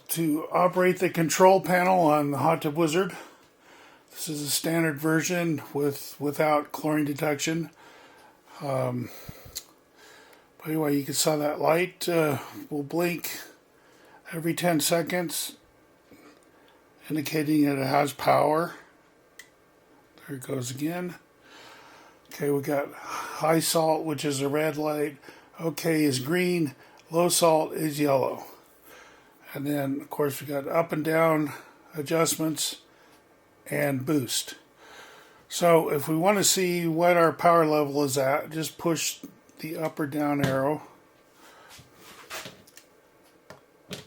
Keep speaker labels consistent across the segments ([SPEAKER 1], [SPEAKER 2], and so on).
[SPEAKER 1] to operate the control panel on the Hot Tub Wizard. This is a standard version without chlorine detection. By the way, you can see that light will blink every 10 seconds, indicating that it has power. There it goes again. Okay, we got high salt, which is a red light. Okay is green. Low salt is yellow. And then, of course, we got up and down adjustments and boost. So if we want to see what our power level is at, just push the up or down arrow. The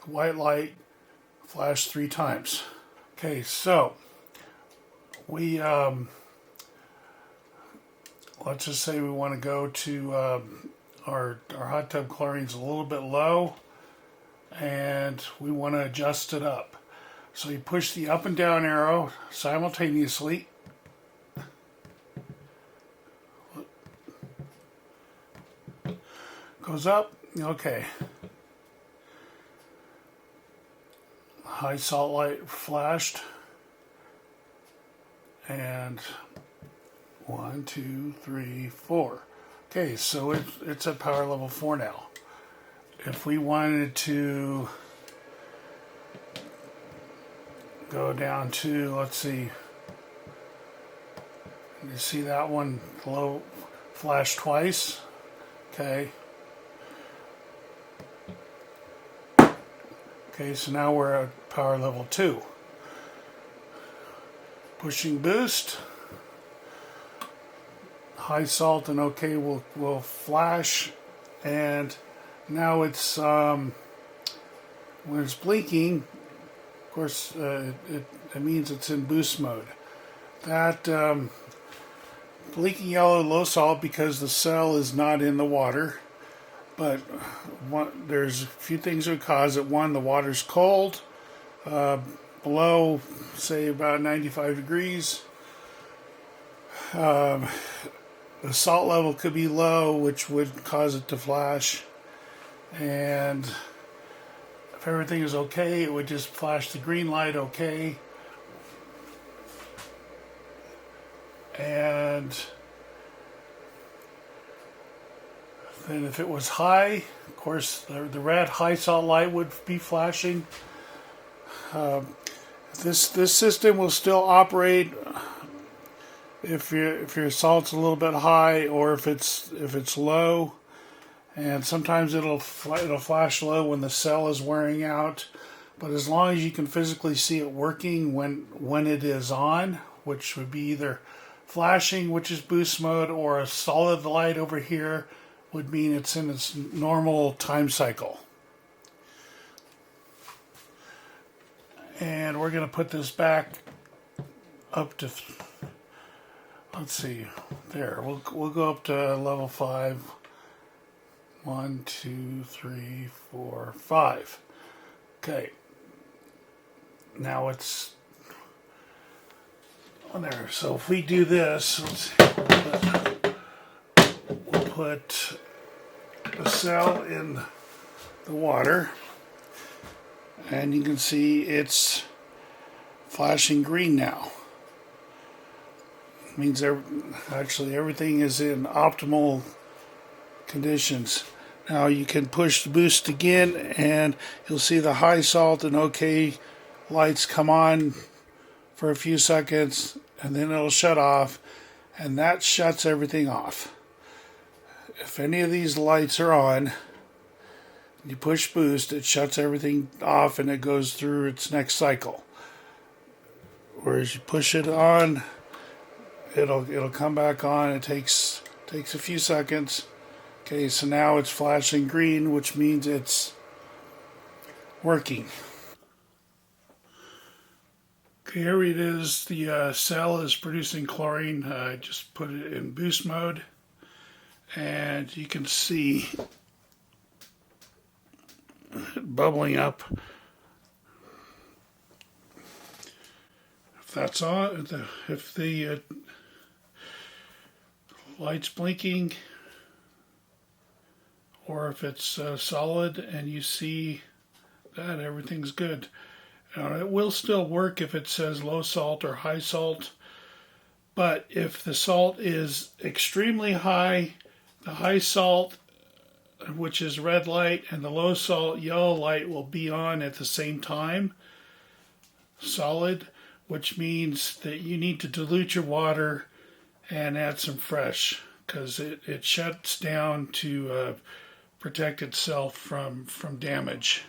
[SPEAKER 1] white light flash 3 times. Okay, so we let's just say we want to go to our hot tub chlorine's a little bit low, and we want to adjust it up. So you push the up and down arrow simultaneously. Goes up, okay. High salt light flashed. And 1, 2, 3, 4. Okay, so it's at power level 4 now. If we wanted to go down to, let's see, you see that one low flash twice. Okay. Okay, so now we're at power level 2. Pushing boost. High salt and OK will flash, and now it's when it's blinking, of course it means it's in boost mode. That blinking yellow, low salt, because the cell is not in the water, but there's a few things that would cause it. One, the water's cold, below say about 95 degrees. The salt level could be low, which would cause it to flash. And if everything is okay, it would just flash the green light okay. And then if it was high, of course, the red high salt light would be flashing. This system will still operate if your salt's a little bit high, or if it's low, and sometimes it'll flash low when the cell is wearing out. But as long as you can physically see it working when it is on, which would be either flashing, which is boost mode, or a solid light over here would mean it's in its normal time cycle. And we're going to put this back up to, let's see, there. We'll go up to level 5. 1, 2, 3, 4, 5. Okay. Now it's on there. So if we do this, let's see, we'll put the cell in the water, and you can see it's flashing green now. It means actually everything is in optimal conditions. Now you can push the boost again, and you'll see the high salt and OK lights come on for a few seconds, and then it'll shut off, and that shuts everything off. If any of these lights are on, you push boost, it shuts everything off and it goes through its next cycle. Whereas you push it on, it'll come back on. It takes a few seconds. Okay, so now it's flashing green, which means it's working. Okay, here it is. The cell is producing chlorine. I just put it in boost mode, and you can see it bubbling up. If that's on, if the light's blinking, or if it's solid and you see that everything's good. It will still work if it says low salt or high salt, but if the salt is extremely high, the high salt, which is red light, and the low salt, yellow light, will be on at the same time, solid, which means that you need to dilute your water and add some fresh, because it shuts down to protect itself from damage.